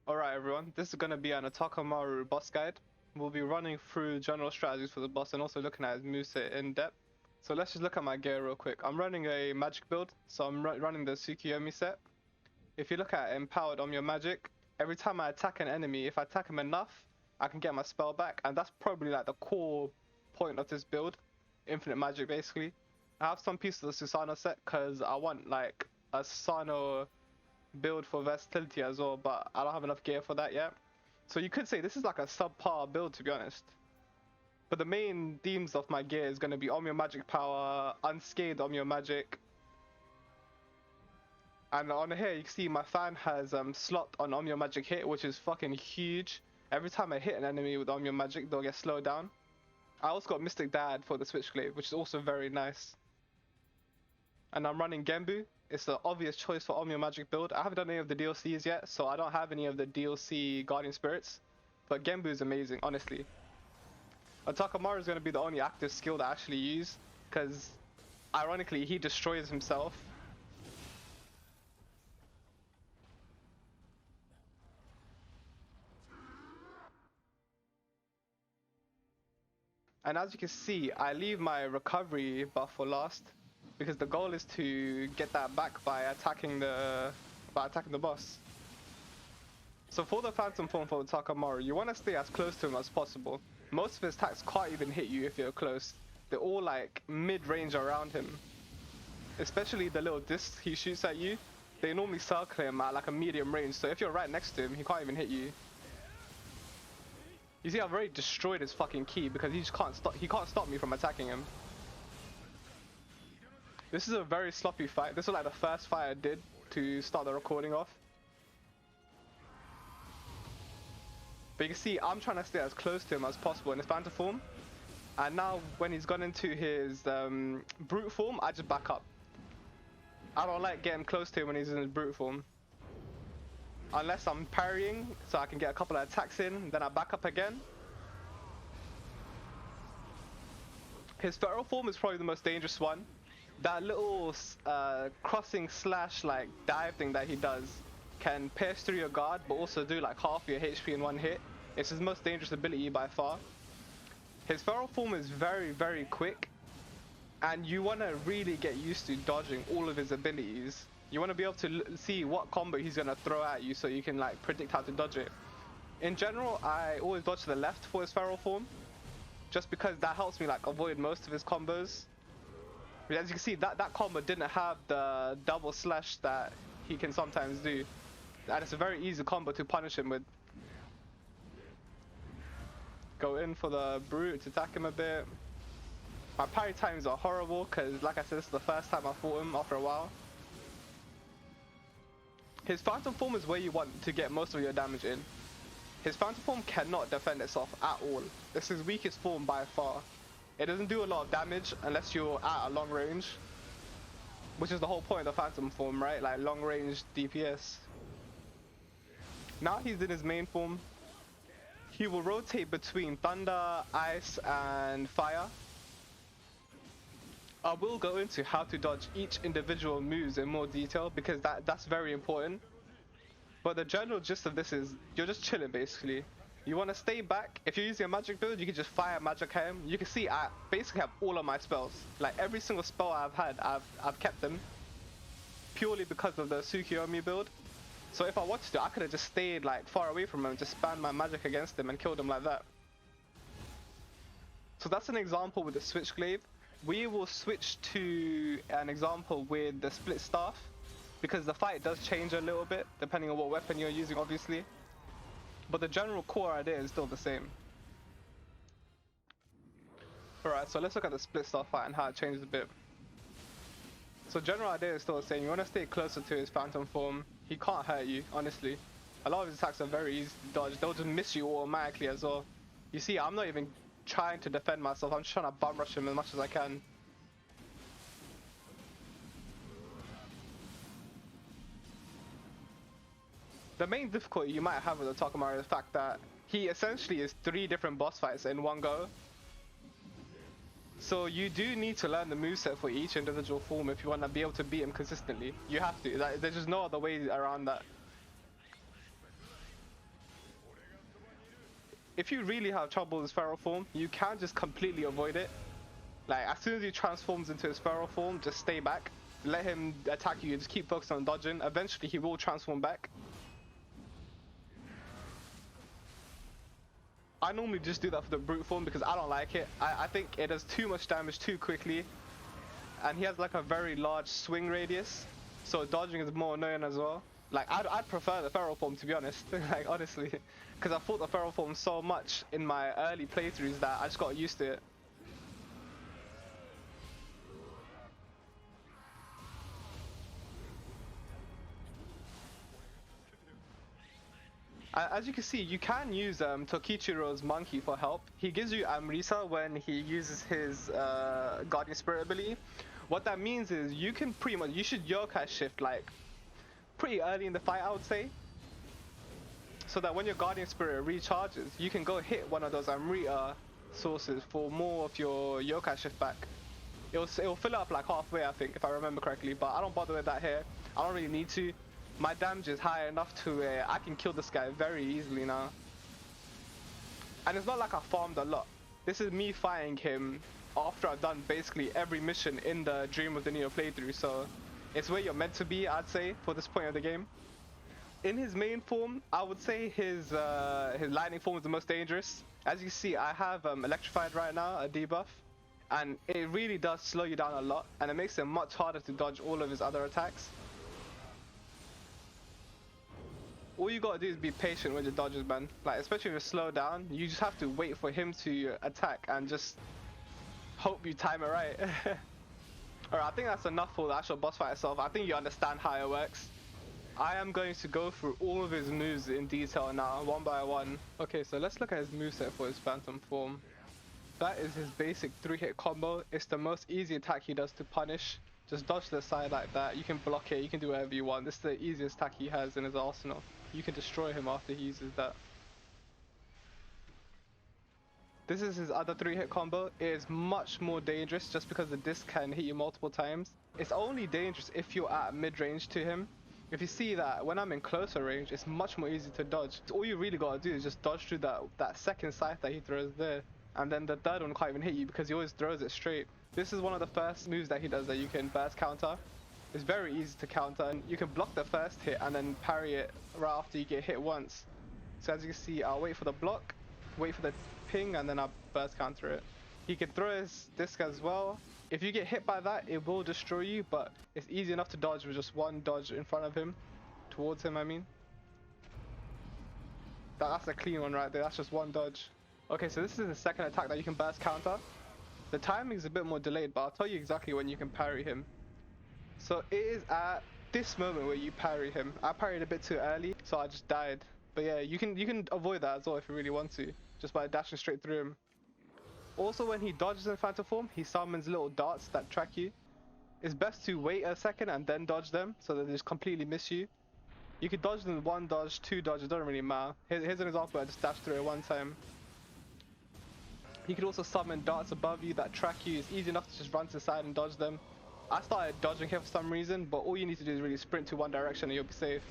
Alright everyone, this is going to be an Otakemaru boss guide. We'll be running through general strategies for the boss and also looking at his moveset in depth. So let's just look at my gear real quick. I'm running a magic build, so I'm running the Tsukiyomi set. If you look at empowered on your magic, every time I attack an enemy, if I attack him enough, I can get my spell back, and that's probably like the core point of this build. Infinite magic basically. I have some pieces of the Susanoo set because I want like a Susanoo build for versatility as well, but I don't have enough gear for that yet. So you could say this is like a subpar build, to be honest. But the main themes of my gear is going to be Omeo Magic Power, Unscathed Omeo Magic. And on here you can see my fan has slot on Omeo Magic hit, which is fucking huge. Every time I hit an enemy with Omeo Magic, they'll get slowed down. I also got Mystic Dad for the Switchglaive, which is also very nice. And I'm running Genbu. It's the obvious choice for Omeo Magic build. I haven't done any of the DLCs yet, so I don't have any of the DLC Guardian Spirits. But Genbu is amazing, honestly. Otakemaru is going to be the only active skill that I actually use, because ironically he destroys himself. And as you can see, I leave my recovery buff for last, because the goal is to get that back by attacking the boss. So for the Phantom Form for Otakemaru, you want to stay as close to him as possible. Most of his attacks can't even hit you if you're close. They're all like mid-range around him. Especially the little discs he shoots at you, they normally circle him at like a medium range, so if you're right next to him, he can't even hit you. You see, I've already destroyed his fucking key because he just can't stop me from attacking him. This is a very sloppy fight. This was like the first fight I did to start the recording off. But you can see I'm trying to stay as close to him as possible in his Phantom form. And now when he's gone into his brute form, I just back up. I don't like getting close to him when he's in his brute form. Unless I'm parrying, so I can get a couple of attacks in, then I back up again. His feral form is probably the most dangerous one. That little crossing slash like dive thing that he does can pierce through your guard, but also do like half your HP in one hit. It's his most dangerous ability by far. His feral form is very, very quick, and you want to really get used to dodging all of his abilities. You want to be able to see what combo he's going to throw at you so you can like predict how to dodge it. In general, I always dodge to the left for his feral form, just because that helps me like avoid most of his combos. But as you can see, that combo didn't have the double slash that he can sometimes do. And it's a very easy combo to punish him with. Go in for the brute to attack him a bit. My parry times are horrible because, like I said, this is the first time I fought him after a while. His Phantom form is where you want to get most of your damage in. His Phantom form cannot defend itself at all. It's his weakest form by far. It doesn't do a lot of damage unless you're at a long range, which is the whole point of the Phantom form, right? Like long range DPS. Now he's in his main form. He will rotate between thunder, ice, and fire. I will go into how to dodge each individual moves in more detail because that's very important. But the general gist of this is you're just chilling basically. You want to stay back. If you're using a magic build, you can just fire magic at him. You can see I basically have all of my spells. Like every single spell I've had, I've kept them purely because of the Tsukiyomi build. So if I wanted to, I could have just stayed like far away from him and just spammed my magic against him and killed him like that. So that's an example with the Switchglaive. We will switch to an example with the Splitstaff, because the fight does change a little bit depending on what weapon you're using, obviously. But the general core idea is still the same. Alright, so let's look at the Splitstaff fight and how it changes a bit. So general idea is still the same. You want to stay closer to his Phantom form. He can't hurt you, honestly. A lot of his attacks are very easy to dodge. They'll just miss you automatically as well. You see, I'm not even trying to defend myself. I'm just trying to bum rush him as much as I can. The main difficulty you might have with Otakemaru is the fact that he essentially is 3 different boss fights in one go. So you do need to learn the moveset for each individual form if you want to be able to beat him consistently. You have to. There's just no other way around that. if you really have trouble with feral form, you can just completely avoid it. Like, as soon as he transforms into his feral form, just stay back. Let him attack you, just keep focused on dodging. Eventually, he will transform back. I normally just do that for the brute form because I don't like it. I think it does too much damage too quickly. And he has like a very large swing radius. So dodging is more annoying as well. Like, I'd prefer the feral form, to be honest. Like, honestly. Because I fought the feral form so much in my early playthroughs that I just got used to it. As you can see, you can use Tokichiro's monkey for help. He gives you Amrisa when he uses his Guardian Spirit ability. What that means is you can pretty much, you should yokai shift like pretty early in the fight, I would say. So that when your Guardian Spirit recharges, you can go hit one of those Amrita sources for more of your yokai shift back. It'll fill up like halfway, I think, if I remember correctly, but I don't bother with that here. I don't really need to. My damage is high enough to I can kill this guy very easily now. And it's not like I farmed a lot. This is me fighting him after I've done basically every mission in the Dream of the Nioh playthrough, so it's where you're meant to be, I'd say, for this point of the game. In his main form, I would say his lightning form is the most dangerous. As you see, I have electrified right now, a debuff, and it really does slow you down a lot, and it makes it much harder to dodge all of his other attacks. All you gotta do is be patient with your dodges, man. Like, especially if you're slowed down, you just have to wait for him to attack and just hope you time it right. Alright, I think that's enough for the actual boss fight itself. I think you understand how it works. I am going to go through all of his moves in detail now, one by one. Okay, so let's look at his moveset for his phantom form. That is his basic 3-hit combo. It's the most easy attack he does to punish. Just dodge to the side like that. You can block it, you can do whatever you want. This is the easiest attack he has in his arsenal. You can destroy him after he uses that. This is his other 3-hit combo. It is much more dangerous just because the disc can hit you multiple times. It's only dangerous if you're at mid-range to him. If you see that when I'm in closer range, it's much more easy to dodge. So all you really gotta do is just dodge through that second scythe that he throws there. And then the third one can't even hit you because he always throws it straight. This is one of the first moves that he does that you can burst counter. It's very easy to counter, and you can block the first hit and then parry it right after you get hit once. So as you can see, I'll wait for the block, wait for the ping, and then I'll burst counter it. He can throw his disc as well. If you get hit by that, it will destroy you, but it's easy enough to dodge with just one dodge in front of him, towards him I mean. That's a clean one right there, that's just one dodge. Okay, so this is the second attack that you can burst counter. The timing is a bit more delayed, but I'll tell you exactly when you can parry him. So it is at this moment where you parry him. I parried a bit too early, so I just died. But yeah, you can avoid that as well if you really want to, just by dashing straight through him. Also, when he dodges in phantom form, he summons little darts that track you. It's best to wait a second and then dodge them, so that they just completely miss you. You can dodge them one dodge, two dodges, it doesn't really matter. Here's an example, I just dashed through it one time. He could also summon darts above you that track you. It's easy enough to just run to the side and dodge them. I started dodging here for some reason, but all you need to do is really sprint to one direction and you'll be safe.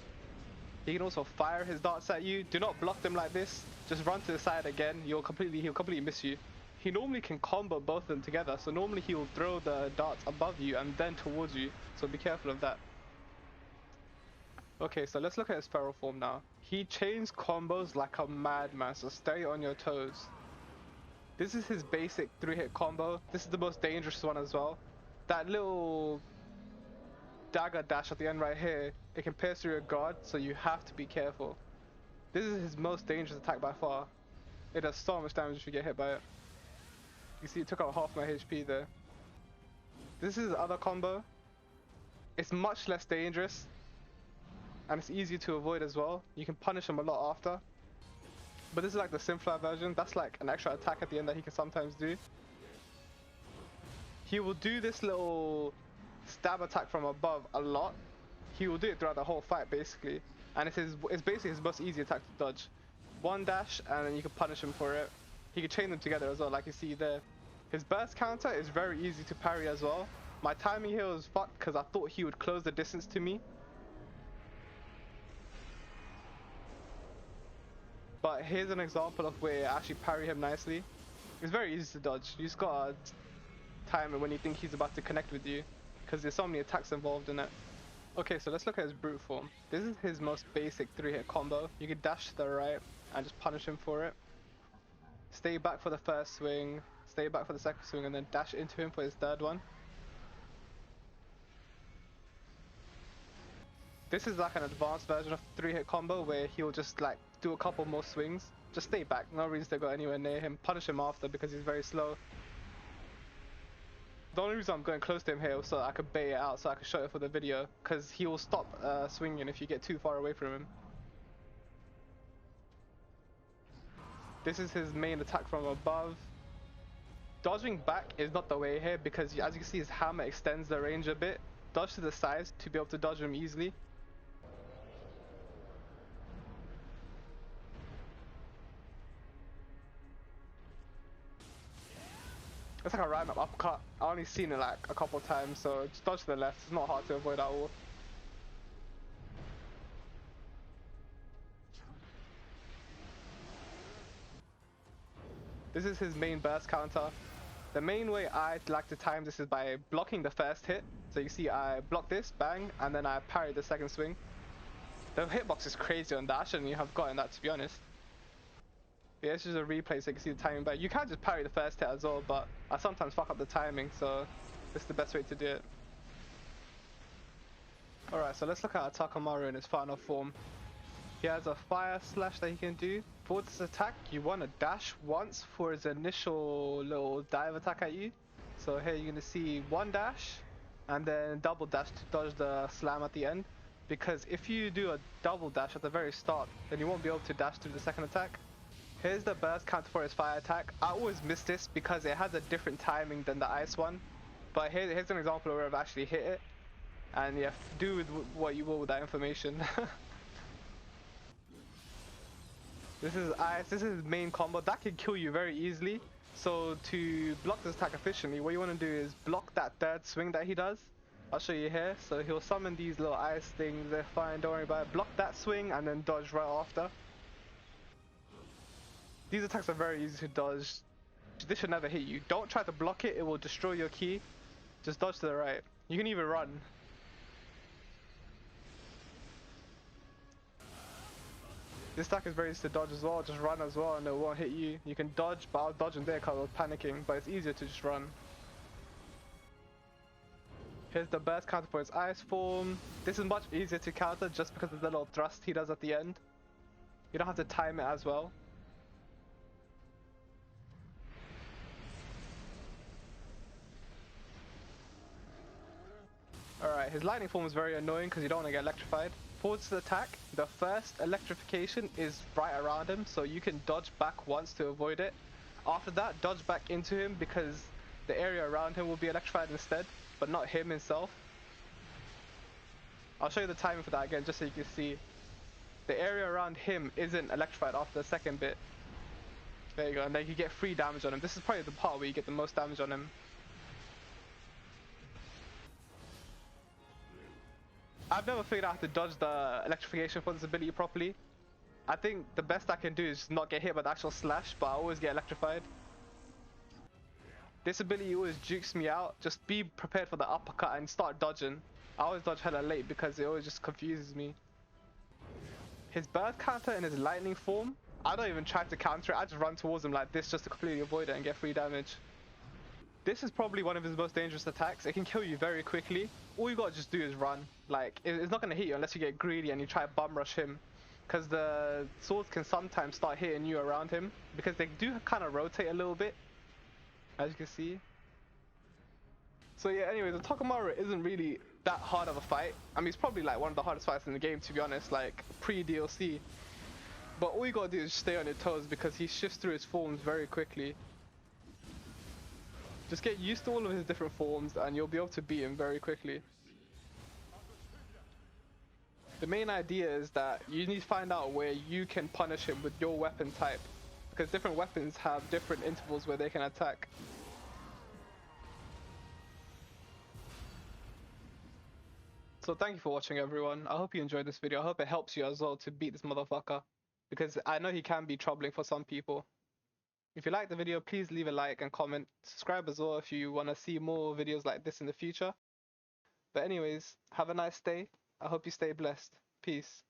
He can also fire his darts at you. Do not block them like this. Just run to the side again. He'll completely miss you. He normally can combo both of them together, so normally he will throw the darts above you and then towards you, so be careful of that. Okay, so let's look at his feral form now. He chains combos like a madman, so stay on your toes. This is his basic 3-hit combo. This is the most dangerous one as well. That little dagger dash at the end right here, it can pierce through your guard, so you have to be careful. This is his most dangerous attack by far. It does so much damage if you get hit by it. You see it took out half my HP there. This is his other combo. It's much less dangerous, and it's easier to avoid as well. You can punish him a lot after. But this is like the simpler version. That's like an extra attack at the end that he can sometimes do. He will do this little stab attack from above a lot. He will do it throughout the whole fight basically. And it's basically his most easy attack to dodge. One dash and then you can punish him for it. He can chain them together as well, like you see there. His burst counter is very easy to parry as well. My timing here was fucked because I thought he would close the distance to me. But here's an example of where I actually parry him nicely. It's very easy to dodge. You just gotta time it when you think he's about to connect with you, because there's so many attacks involved in it. Okay, so let's look at his brute form. This is his most basic 3-hit combo. You can dash to the right and just punish him for it. Stay back for the first swing, stay back for the second swing, and then dash into him for his third one. This is like an advanced version of the 3-hit combo where he'll just like do a couple more swings. Just stay back, no reason to go anywhere near him. Punish him after because he's very slow. The only reason I'm going close to him here was so I could bait it out, so I could show it for the video, because he will stop swinging if you get too far away from him. This is his main attack from above. Dodging back is not the way here because as you can see his hammer extends the range a bit. Dodge to the sides to be able to dodge him easily. It's like a right up uppercut. I only seen it like a couple times, so just dodge to the left. It's not hard to avoid at all. This is his main burst counter. The main way I like to time this is by blocking the first hit. So you see I block this, bang, and then I parry the second swing. The hitbox is crazy on that. I shouldn't even have gotten that, to be honest. Yeah, this is a replay so you can see the timing back. You can just parry the first hit as well, but I sometimes fuck up the timing, so this is the best way to do it. Alright, so let's look at Otakemaru in his final form. He has a fire slash that he can do. For this attack, you want to dash once for his initial little dive attack at you. So here you're going to see one dash, and then double dash to dodge the slam at the end. Because if you do a double dash at the very start, then you won't be able to dash through the second attack. Here's the burst counter for his fire attack. I always miss this because it has a different timing than the ice one. But here's an example where I've actually hit it. And yeah, do with what you will with that information. This is ice, this is his main combo. That can kill you very easily. So to block this attack efficiently, what you want to do is block that third swing that he does. I'll show you here. So he'll summon these little ice things, they're fine, don't worry about it. Block that swing and then dodge right after. These attacks are very easy to dodge. This should never hit you. Don't try to block it, it will destroy your ki. Just dodge to the right. You can even run. This attack is very easy to dodge as well, just run as well and it won't hit you. You can dodge, but I was dodging there because I was panicking, but it's easier to just run. Here's the burst counter for his ice form. This is much easier to counter just because of the little thrust he does at the end. You don't have to time it as well. Alright, his lightning form is very annoying because you don't want to get electrified. Towards the attack, the first electrification is right around him, so you can dodge back once to avoid it. After that, dodge back into him because the area around him will be electrified instead, but not him himself. I'll show you the timing for that again just so you can see. The area around him isn't electrified after the second bit. There you go, and then you get free damage on him. This is probably the part where you get the most damage on him. I've never figured out how to dodge the electrification for this ability properly. I think the best I can do is just not get hit by the actual slash, but I always get electrified. This ability always jukes me out. Just be prepared for the uppercut and start dodging. I always dodge hella late because it always just confuses me. His burst counter in his lightning form, I don't even try to counter it. I just run towards him like this just to completely avoid it and get free damage. This is probably one of his most dangerous attacks. It can kill you very quickly. All you gotta just do is run. Like, it's not gonna hit you unless you get greedy and you try to bum rush him. Because the swords can sometimes start hitting you around him. Because they do kind of rotate a little bit. As you can see. So yeah, anyways, Otakemaru isn't really that hard of a fight. I mean, it's probably like one of the hardest fights in the game, to be honest. Like, pre-DLC. But all you gotta do is stay on your toes because he shifts through his forms very quickly. Just get used to all of his different forms and you'll be able to beat him very quickly. The main idea is that you need to find out where you can punish him with your weapon type. Because different weapons have different intervals where they can attack. So thank you for watching everyone. I hope you enjoyed this video. I hope it helps you as well to beat this motherfucker. because I know he can be troubling for some people. If you like the video, please leave a like and comment. Subscribe as well if you want to see more videos like this in the future. But anyways, have a nice day. I hope you stay blessed. Peace.